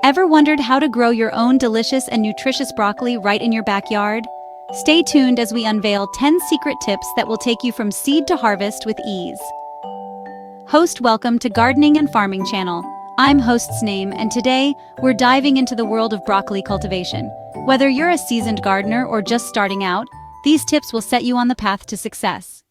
Ever wondered how to grow your own delicious and nutritious broccoli right in your backyard? Stay tuned as we unveil 10 secret tips that will take you from seed to harvest with ease. Welcome to Gardening and Farming Channel. I'm host's name, and today we're diving into the world of broccoli cultivation. Whether you're a seasoned gardener or just starting out, these tips will set you on the path to success.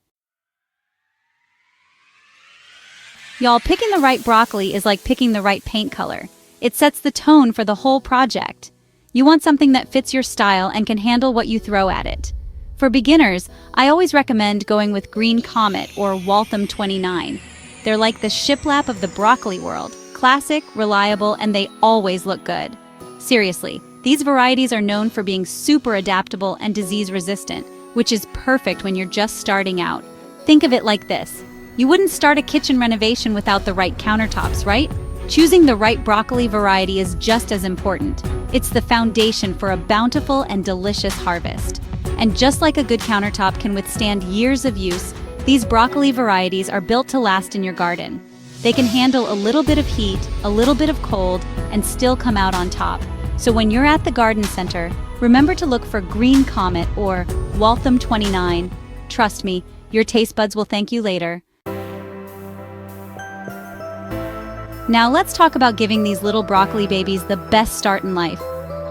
Y'all, picking the right broccoli is like picking the right paint color. It sets the tone for the whole project. You want something that fits your style and can handle what you throw at it. For beginners, I always recommend going with Green Comet or Waltham 29. They're like the shiplap of the broccoli world. Classic, reliable, and they always look good. Seriously, these varieties are known for being super adaptable and disease-resistant, which is perfect when you're just starting out. Think of it like this. You wouldn't start a kitchen renovation without the right countertops, right? Choosing the right broccoli variety is just as important. It's the foundation for a bountiful and delicious harvest. And just like a good countertop can withstand years of use, these broccoli varieties are built to last in your garden. They can handle a little bit of heat, a little bit of cold, and still come out on top. So when you're at the garden center, remember to look for Green Comet or Waltham 29. Trust me, your taste buds will thank you later. Now let's talk about giving these little broccoli babies the best start in life.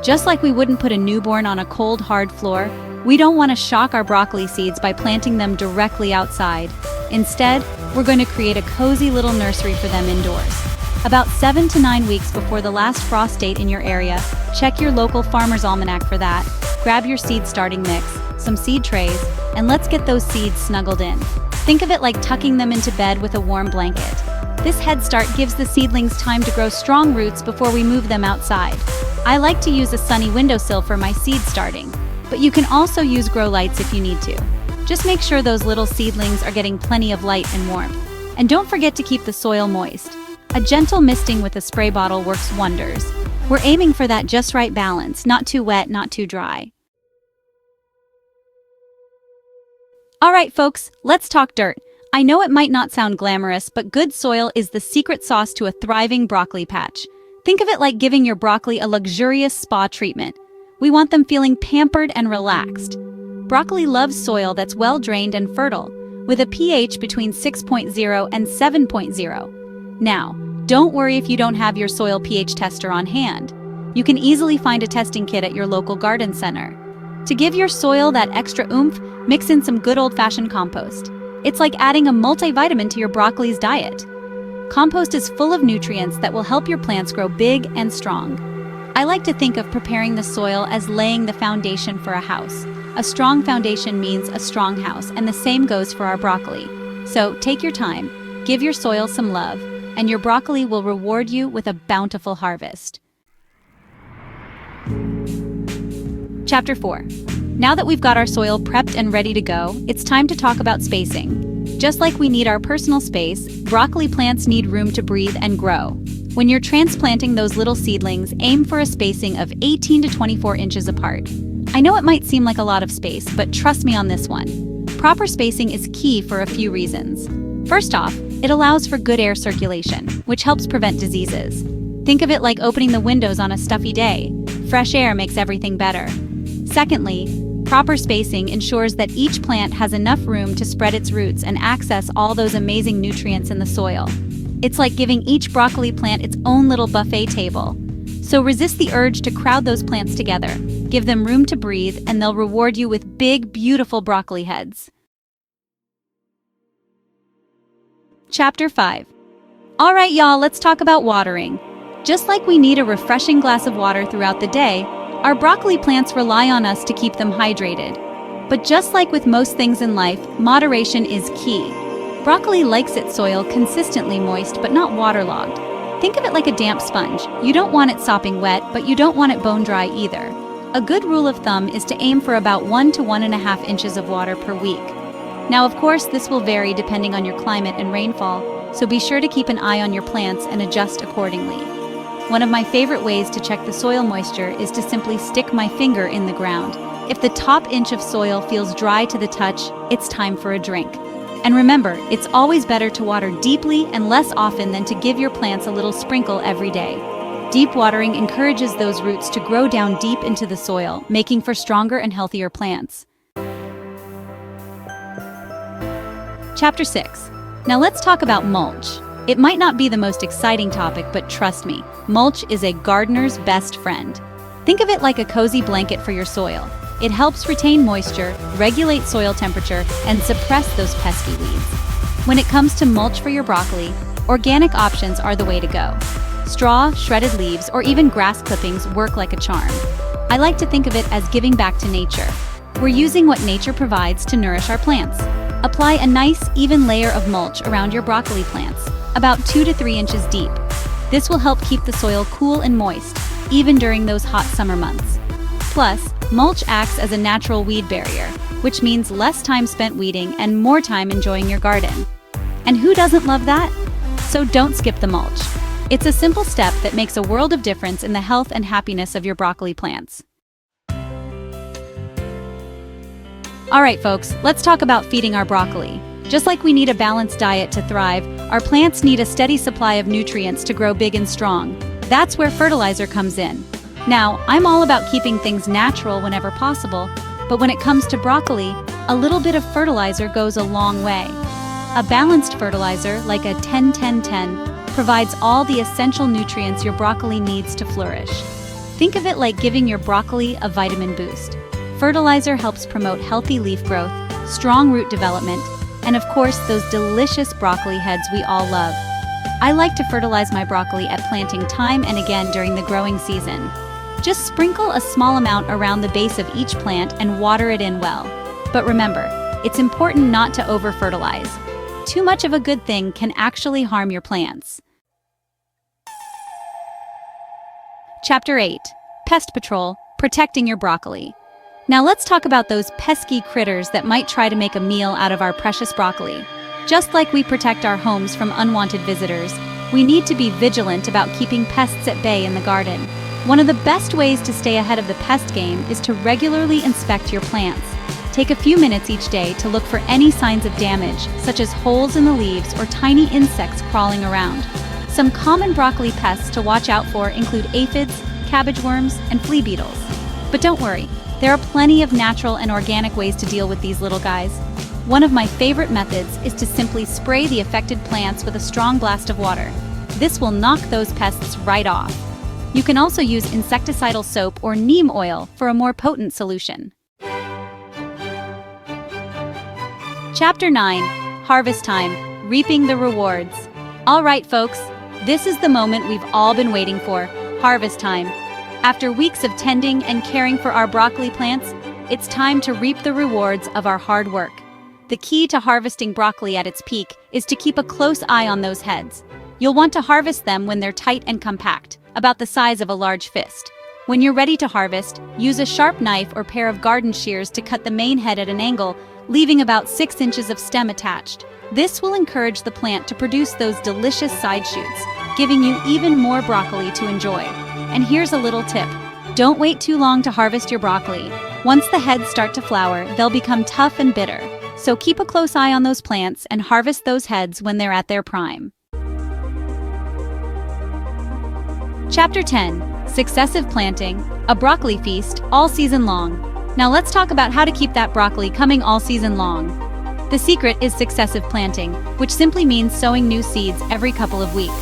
Just like we wouldn't put a newborn on a cold, hard floor, we don't want to shock our broccoli seeds by planting them directly outside. Instead, we're going to create a cozy little nursery for them indoors. About 7 to 9 weeks before the last frost date in your area, check your local farmer's almanac for that. Grab your seed starting mix, some seed trays, and let's get those seeds snuggled in. Think of it like tucking them into bed with a warm blanket. This head start gives the seedlings time to grow strong roots before we move them outside. I like to use a sunny windowsill for my seed starting, but you can also use grow lights if you need to. Just make sure those little seedlings are getting plenty of light and warmth. And don't forget to keep the soil moist. A gentle misting with a spray bottle works wonders. We're aiming for that just right balance, not too wet, not too dry. All right, folks, let's talk dirt. I know it might not sound glamorous, but good soil is the secret sauce to a thriving broccoli patch. Think of it like giving your broccoli a luxurious spa treatment. We want them feeling pampered and relaxed. Broccoli loves soil that's well-drained and fertile, with a pH between 6.0 and 7.0. Now, don't worry if you don't have your soil pH tester on hand. You can easily find a testing kit at your local garden center. To give your soil that extra oomph, mix in some good old-fashioned compost. It's like adding a multivitamin to your broccoli's diet. Compost is full of nutrients that will help your plants grow big and strong. I like to think of preparing the soil as laying the foundation for a house. A strong foundation means a strong house, and the same goes for our broccoli. So take your time, give your soil some love, and your broccoli will reward you with a bountiful harvest. Chapter 4. Now that we've got our soil prepped and ready to go, it's time to talk about spacing. Just like we need our personal space, broccoli plants need room to breathe and grow. When you're transplanting those little seedlings, aim for a spacing of 18 to 24 inches apart. I know it might seem like a lot of space, but trust me on this one. Proper spacing is key for a few reasons. First off, it allows for good air circulation, which helps prevent diseases. Think of it like opening the windows on a stuffy day. Fresh air makes everything better. Secondly, proper spacing ensures that each plant has enough room to spread its roots and access all those amazing nutrients in the soil. It's like giving each broccoli plant its own little buffet table. So resist the urge to crowd those plants together. Give them room to breathe, and they'll reward you with big, beautiful broccoli heads. Chapter 5. All right, y'all, let's talk about watering. Just like we need a refreshing glass of water throughout the day, our broccoli plants rely on us to keep them hydrated. But just like with most things in life, moderation is key. Broccoli likes its soil consistently moist but not waterlogged. Think of it like a damp sponge. You don't want it sopping wet, but you don't want it bone dry either. A good rule of thumb is to aim for about 1 to 1.5 inches of water per week. Now, of course, this will vary depending on your climate and rainfall, so be sure to keep an eye on your plants and adjust accordingly. One of my favorite ways to check the soil moisture is to simply stick my finger in the ground. If the top inch of soil feels dry to the touch, it's time for a drink. And remember, it's always better to water deeply and less often than to give your plants a little sprinkle every day. Deep watering encourages those roots to grow down deep into the soil, making for stronger and healthier plants. Chapter 6. Now let's talk about mulch. It might not be the most exciting topic, but trust me, mulch is a gardener's best friend. Think of it like a cozy blanket for your soil. It helps retain moisture, regulate soil temperature, and suppress those pesky weeds. When it comes to mulch for your broccoli, organic options are the way to go. Straw, shredded leaves, or even grass clippings work like a charm. I like to think of it as giving back to nature. We're using what nature provides to nourish our plants. Apply a nice, even layer of mulch around your broccoli plants, about 2 to 3 inches deep. This will help keep the soil cool and moist, even during those hot summer months. Plus, mulch acts as a natural weed barrier, which means less time spent weeding and more time enjoying your garden. And who doesn't love that? So don't skip the mulch. It's a simple step that makes a world of difference in the health and happiness of your broccoli plants. Alright folks, let's talk about feeding our broccoli. Just like we need a balanced diet to thrive, our plants need a steady supply of nutrients to grow big and strong. That's where fertilizer comes in. Now, I'm all about keeping things natural whenever possible, but when it comes to broccoli, a little bit of fertilizer goes a long way. A balanced fertilizer, like a 10-10-10, provides all the essential nutrients your broccoli needs to flourish. Think of it like giving your broccoli a vitamin boost. Fertilizer helps promote healthy leaf growth, strong root development, and of course those delicious broccoli heads we all love. I like to fertilize my broccoli at planting time and again during the growing season. Just sprinkle a small amount around the base of each plant and water it in well. But remember, it's important not to over-fertilize. Too much of a good thing can actually harm your plants. Chapter 8. Pest Patrol, Protecting Your Broccoli. Now let's talk about those pesky critters that might try to make a meal out of our precious broccoli. Just like we protect our homes from unwanted visitors, we need to be vigilant about keeping pests at bay in the garden. One of the best ways to stay ahead of the pest game is to regularly inspect your plants. Take a few minutes each day to look for any signs of damage, such as holes in the leaves or tiny insects crawling around. Some common broccoli pests to watch out for include aphids, cabbage worms, and flea beetles. But don't worry, there are plenty of natural and organic ways to deal with these little guys. One of my favorite methods is to simply spray the affected plants with a strong blast of water. This will knock those pests right off. You can also use insecticidal soap or neem oil for a more potent solution. Chapter 9. Harvest Time, Reaping the Rewards. Alright folks, this is the moment we've all been waiting for, harvest time. After weeks of tending and caring for our broccoli plants, it's time to reap the rewards of our hard work. The key to harvesting broccoli at its peak is to keep a close eye on those heads. You'll want to harvest them when they're tight and compact, about the size of a large fist. When you're ready to harvest, use a sharp knife or pair of garden shears to cut the main head at an angle, leaving about 6 inches of stem attached. This will encourage the plant to produce those delicious side shoots, giving you even more broccoli to enjoy. And here's a little tip. Don't wait too long to harvest your broccoli. Once the heads start to flower, they'll become tough and bitter. So keep a close eye on those plants and harvest those heads when they're at their prime. Chapter 10. Successive Planting, a broccoli feast all season long. Now let's talk about how to keep that broccoli coming all season long. The secret is successive planting, which simply means sowing new seeds every couple of weeks.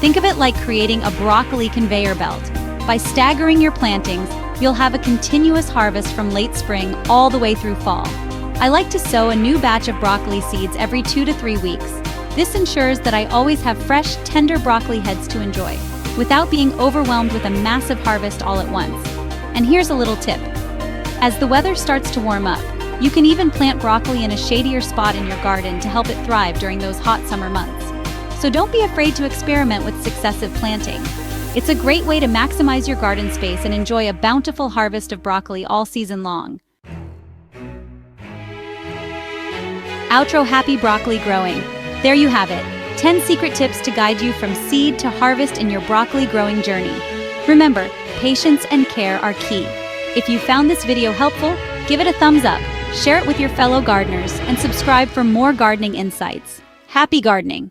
Think of it like creating a broccoli conveyor belt. By staggering your plantings, you'll have a continuous harvest from late spring all the way through fall. I like to sow a new batch of broccoli seeds every 2 to 3 weeks. This ensures that I always have fresh, tender broccoli heads to enjoy, without being overwhelmed with a massive harvest all at once. And here's a little tip. As the weather starts to warm up, you can even plant broccoli in a shadier spot in your garden to help it thrive during those hot summer months. So don't be afraid to experiment with successive planting. It's a great way to maximize your garden space and enjoy a bountiful harvest of broccoli all season long. Outro. Happy broccoli growing. There you have it. 10 secret tips to guide you from seed to harvest in your broccoli growing journey. Remember, patience and care are key. If you found this video helpful, give it a thumbs up, share it with your fellow gardeners, and subscribe for more gardening insights. Happy gardening!